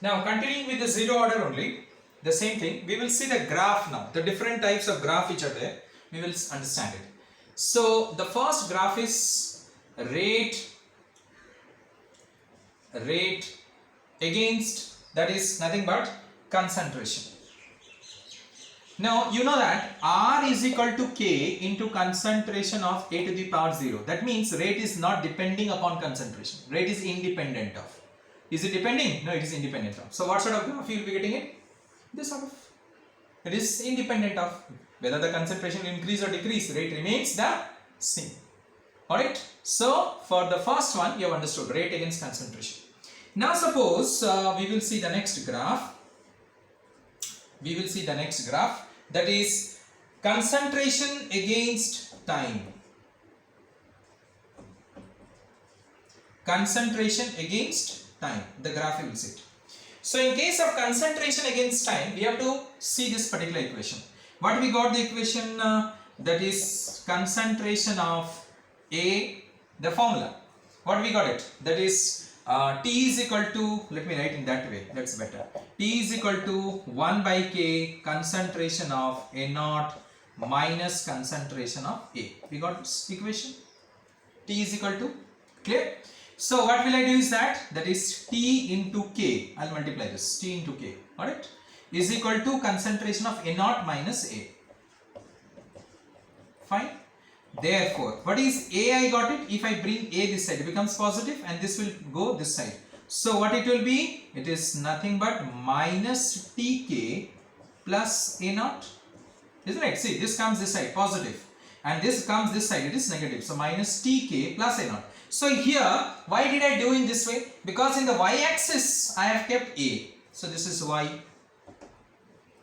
Now continuing with the zero order only, the same thing, we will see the graph now, the different types of graph which are there, we will understand it. So the first graph is rate against, that is nothing but concentration. Now you know that R is equal to K into concentration of A to the power 0. That means rate is not depending upon concentration. Rate is independent of. Is it depending? No, it is independent of. So what sort of graph you will be getting it? This sort of. It is independent of whether the concentration will increase or decrease. Rate remains the same. Alright. So for the first one you have understood rate against concentration. Now suppose we will see the next graph. We will see the next graph, that is concentration against time. Concentration against time, the graph you will see it. So in case of concentration against time, we have to see this particular equation. What we got the equation, that is concentration of A, the formula. What we got it, that is T is equal to, let me write in that way, that's better. T is equal to 1 by K concentration of A naught minus concentration of A. We got this equation. T is equal to, clear? So what will I do is that is T into K. I'll multiply this, T into K, alright, is equal to concentration of A naught minus A. Fine. Therefore, what is A? I got it. If I bring A this side, it becomes positive and this will go this side. So what it will be? It is nothing but minus Tk plus A naught. Isn't it? See, this comes this side, positive. And this comes this side, it is negative. So minus Tk plus A naught. So here, why did I do in this way? Because in the y-axis, I have kept A. So this is Y.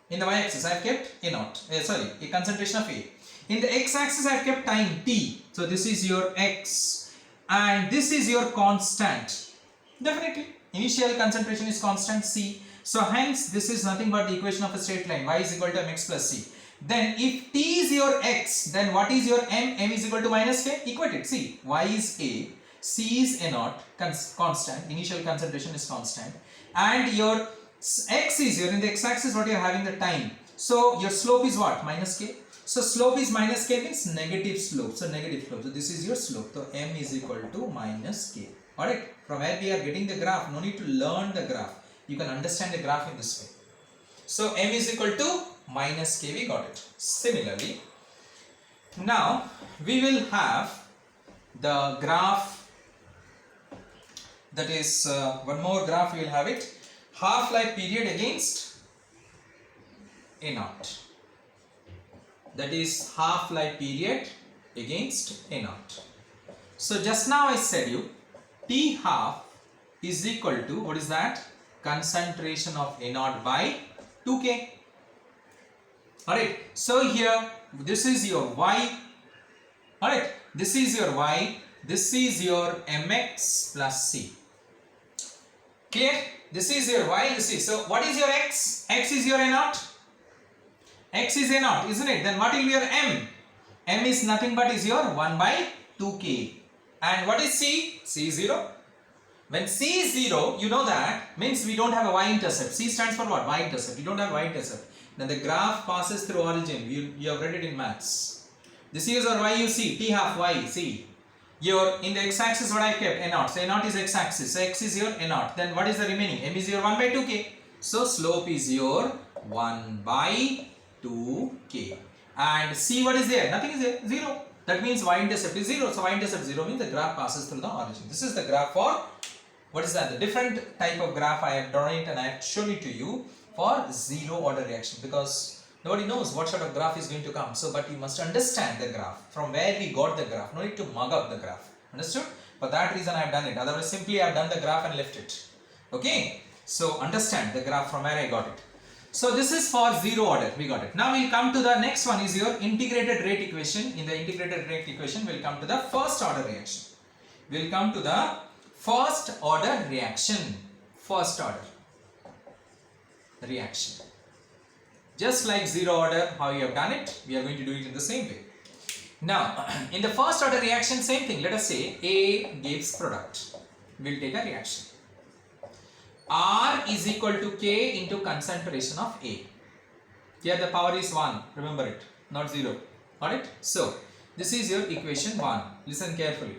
In the y-axis, I have kept A naught. A concentration of A. In the x-axis I have kept time t. So this is your x and this is your constant. Definitely initial concentration is constant c. So hence this is nothing but the equation of a straight line, y is equal to mx plus c. Then if t is your x, then what is your m? M is equal to minus k. Equate it. See, y is a, c is a naught, constant, initial concentration is constant, and your x is here in the x-axis, what you are having the time. So your slope is what? Minus k. So slope is minus k means negative slope. So negative slope. So this is your slope. So m is equal to minus k. Alright. From where we are getting the graph, no need to learn the graph. You can understand the graph in this way. So m is equal to minus k. We got it. Similarly, now we will have the graph. That is one more graph. We will have it. Half-life period against A naught. That is half-life period against A naught. So just now I said you T half is equal to, what is that? Concentration of A naught by 2K. Alright, so here this is your Y. Alright, this is your Y, this is your mx plus c. Clear? This is your Y, this is. So what is your x? X is your A naught. X is A naught, isn't it? Then what will be your m? M is nothing but is your 1 by 2k. And what is c? C is 0. When c is 0, you know that means we don't have a y-intercept. C stands for what? Y-intercept. You don't have y-intercept. Then the graph passes through origin. You have read it in maths. This is your y, you see. T half y, see. Your in the x-axis what I kept? A naught. So A naught is x-axis. So x is your A naught. Then what is the remaining? M is your 1 by 2k. So slope is your 1 by 2k. And C, what is there? Nothing is there. 0. That means y-intercept is 0. So y-intercept 0 means the graph passes through the origin. This is the graph for, what is that? The different type of graph I have drawn it and I have shown it to you for zero order reaction, because nobody knows what sort of graph is going to come. So, but you must understand the graph, from where we got the graph. No need to mug up the graph. Understood? For that reason I have done it. Otherwise simply I have done the graph and left it. Okay? So understand the graph from where I got it. So this is for zero order, we got it. Now we will come to the next one is your integrated rate equation. In the integrated rate equation, we will come to the first order reaction. We will come to the first order reaction. First order reaction. Just like zero order, how you have done it, we are going to do it in the same way. Now, in the first order reaction, same thing. Let us say A gives product. We will take a reaction. R is equal to K into concentration of A. Here the power is 1, remember it, not 0. Alright? So, this is your equation 1. Listen carefully.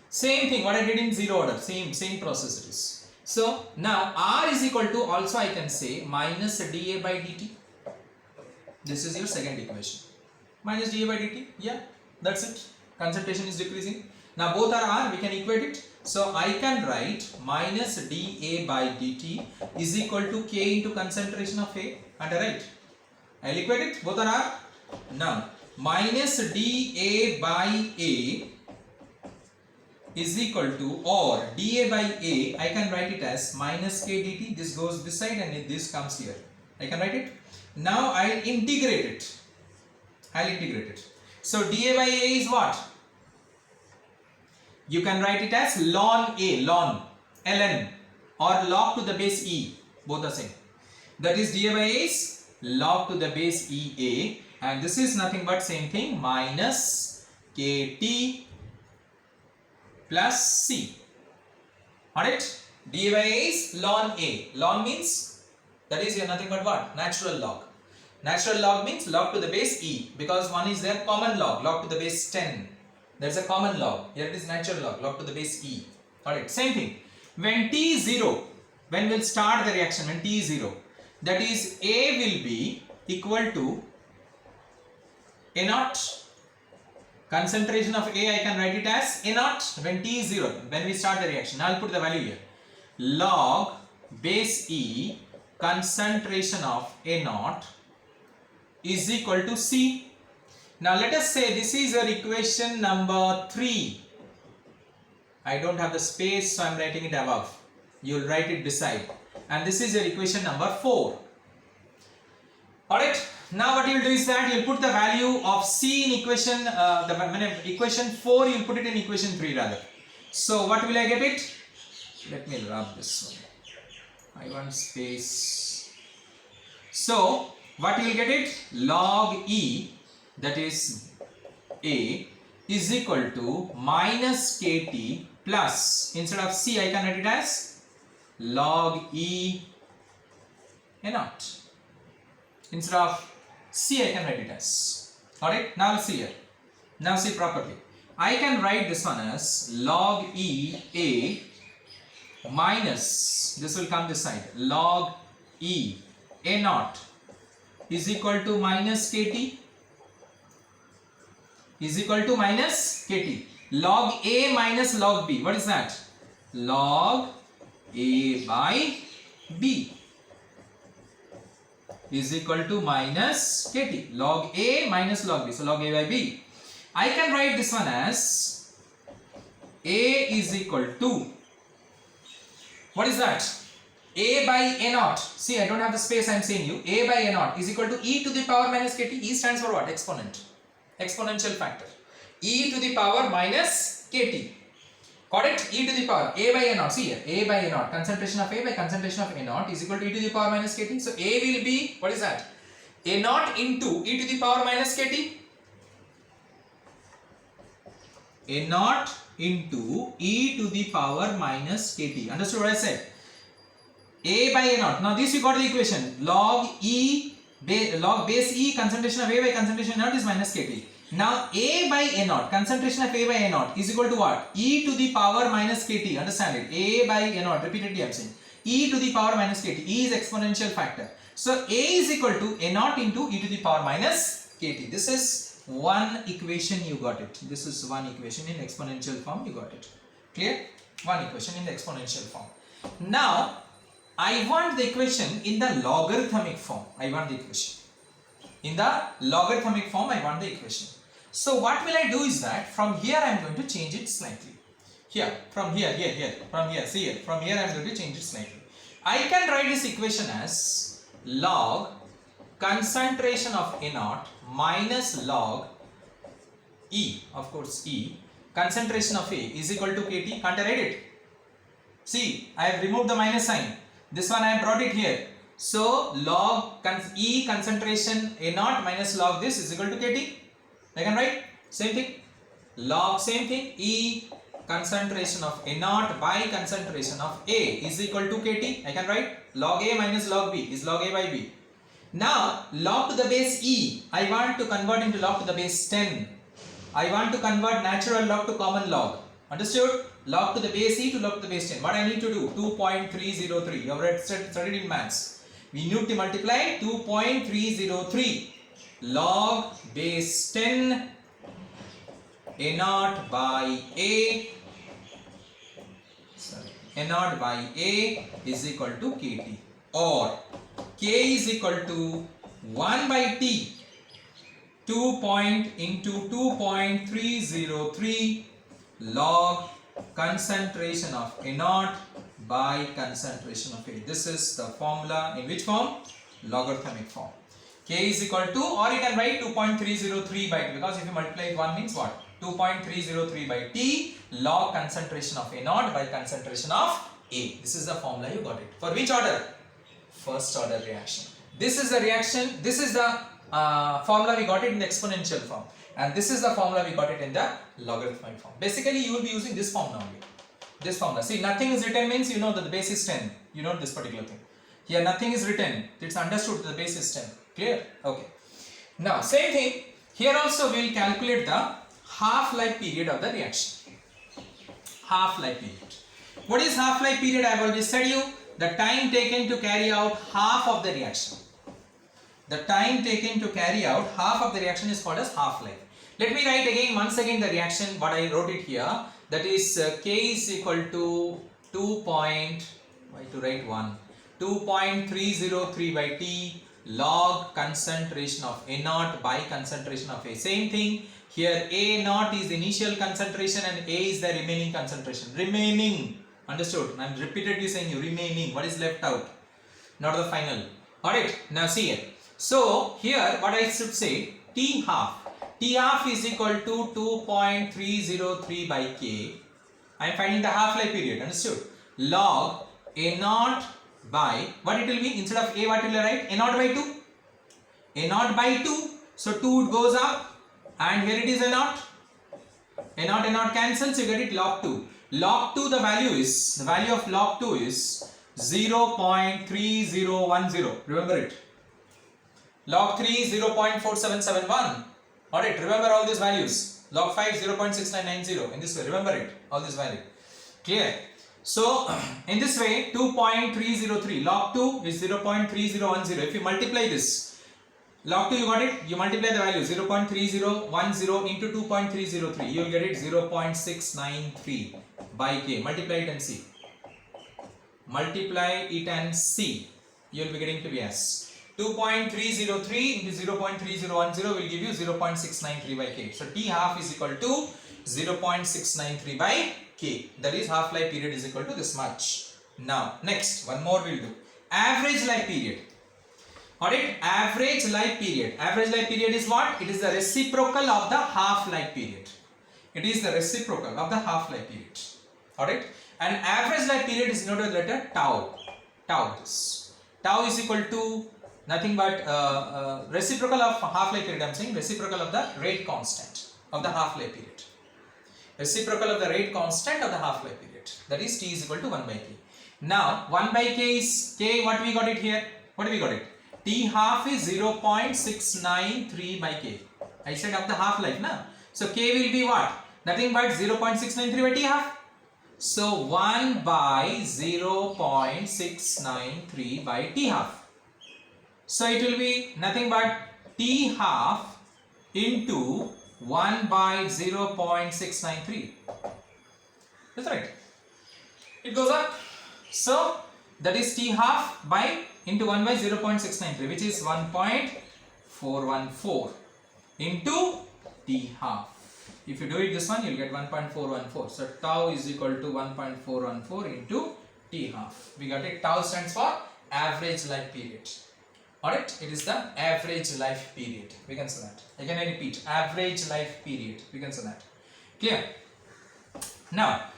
Same thing, what I did in 0 order, same process it is. So, now R is equal to, also I can say, minus dA by dt. This is your second equation. Minus dA by dt, yeah, that's it. Concentration is decreasing. Now both are R, we can equate it. So I can write minus dA by dt is equal to K into concentration of A. And I write. I'll equate it, both are R. Now minus dA by A is equal to, or dA by A, I can write it as minus K dt. This goes this side and this comes here. I can write it. Now I'll integrate it. So dA by A is what? You can write it as ln A, ln, or log to the base E, both are same. That is dA by A is log to the base EA, and this is nothing but same thing, minus KT plus C. Alright? dA by A is ln A. Ln means, that is nothing but what? Natural log. Natural log means log to the base E, because one is there common log to the base 10. There's a common log. Here it is natural log to the base E. Alright, same thing. When t is 0, when we'll start the reaction, when t is 0, that is A will be equal to A naught. Concentration of A, I can write it as A naught when t is 0, when we start the reaction. I'll put the value here. Log base E concentration of A naught is equal to C. Now let us say this is your equation number 3. I don't have the space, so I am writing it above. You will write it beside. And this is your equation number 4. Alright. Now what you will do is that you will put the value of C in equation, equation 4, you will put it in equation 3 rather. So what will I get it? Let me rub this one. I want space. So what you will get it? Log E, that is A, is equal to minus KT plus, instead of C I can write it as log E A naught. Instead of C I can write it as. Alright, now see here. Now see properly. I can write this one as log E A minus, this will come this side, log E A naught is equal to minus KT, is equal to minus KT. Log A minus log B, what is that? Log A by B is equal to minus KT. Log A minus log B, so log A by B. I can write this one as A is equal to, what is that? A by A naught. See, I don't have the space, I am saying you. A by A naught is equal to E to the power minus KT. E stands for what? Exponent. Exponential factor. E to the power minus KT. Got it? E to the power. A by A naught. See here. A by A naught. Concentration of A by concentration of A naught is equal to E to the power minus KT. So, A will be, what is that? A naught into E to the power minus KT. A naught into E to the power minus KT. Understood what I said? A by A naught. Now this you got the equation. Log base E concentration of A by concentration of A naught is minus KT. Now A by A naught, concentration of A by A naught is equal to what? E to the power minus KT. Understand it? A by A naught. Repeatedly I am saying. E to the power minus KT. E is exponential factor. So A is equal to A naught into E to the power minus KT. This is one equation, you got it. This is one equation in exponential form, you got it. Clear? One equation in the exponential form. Now I want the equation in the logarithmic form. I want the equation. In the logarithmic form, I want the equation. So what will I do is that from here I am going to change it slightly. Here, from here, from here, see here, from here I am going to change it slightly. I can write this equation as log concentration of A naught minus log E, of course E, concentration of A is equal to KT. Can't I write it? See, I have removed the minus sign. This one I have brought it here. So log E concentration A naught minus log this is equal to KT. I can write same thing. Log same thing E concentration of A naught by concentration of A is equal to Kt. I can write log A minus log B is log A by B. Now log to the base E, I want to convert into log to the base 10. I want to convert natural log to common log. Understood? Log to the base E to log to the base 10. What I need to do? 2.303. You have studied in maths. We need to multiply 2.303 log base 10 A naught by A. A naught by A is equal to Kt, or K is equal to 1 by T, 2 into 2.303 log concentration of A naught by concentration of A. This is the formula in which form? Logarithmic form. K is equal to, or you can write 2.303 by T, because if you multiply it 1 means what? 2.303 by T log concentration of A naught by concentration of A. This is the formula, you got it. For which order? First order reaction. This is the reaction, this is the formula we got it in the exponential form, and this is the formula we got it in the logarithmic form. Basically you will be using this formula only. This formula. See, nothing is written means you know that the base is 10. You know this particular thing. Here nothing is written. It's understood that the base is 10. Clear? Okay. Now same thing. Here also we will calculate the half-life period of the reaction. Half-life period. What is half-life period? I have already said you. The time taken to carry out half of the reaction. The time taken to carry out half of the reaction is called as half-life. Let me write again, once again the reaction, what I wrote it here. That is K is equal to 2.303 by T log concentration of A naught by concentration of A. Same thing. Here A naught is the initial concentration and A is the remaining concentration. Remaining. Understood? I am repeatedly saying you remaining. What is left out? Not the final. Alright. Now see here. So here what I should say, T half. T half is equal to 2.303 by K. I am finding the half-life period. Understood? Log A naught by, what it will be? Instead of A, what will I write? A naught by 2. A naught by 2. So 2 goes up and here it is A naught. A naught cancels, you get it log 2. Log 2, the value of log 2 is 0.3010. Remember it. Log 3 is 0.4771. Alright, remember all these values. Log 5 0.6990. In this way, remember it. All this value. Clear? So, in this way, 2.303. Log 2 is 0.3010. If you multiply this, log 2 you got it, you multiply the value 0.3010 into 2.303. You will get it 0.693 by K. Multiply it and see. Multiply it and see. You will be getting to be as 2.303 into 0.3010 will give you 0.693 by K. So T half is equal to 0.693 by K. That is half-life period is equal to this much. Now next one more we'll do. Average life period. Alright, average life period. Average life period is what? It is the reciprocal of the half-life period. It is the reciprocal of the half-life period. Alright, and average life period is denoted with the letter tau. Tau is equal to nothing but reciprocal of half-life period. I am saying reciprocal of the rate constant of the half-life period. Reciprocal of the rate constant of the half-life period. That is T is equal to 1 by K. Now 1 by K is K. What we got it here? What do we got it? T half is 0.693 by K. I said of the half-life now. So K will be what? Nothing but 0.693 by T half. So 1 by 0.693 by T half. So it will be nothing but T half into 1 by 0.693. That's right. It goes up. So that is T half by into 1 by 0.693, which is 1.414 into T half. If you do it this one, you will get 1.414. So tau is equal to 1.414 into T half. We got it. Tau stands for average life period. Alright, it is the average life period. We can say that. Again I repeat, average life period. We can say that. Clear? Now,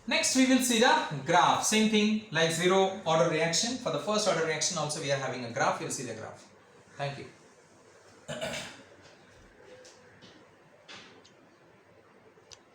next we will see the graph. Same thing like zero order reaction. For the first order reaction also we are having a graph. You will see the graph. Thank you.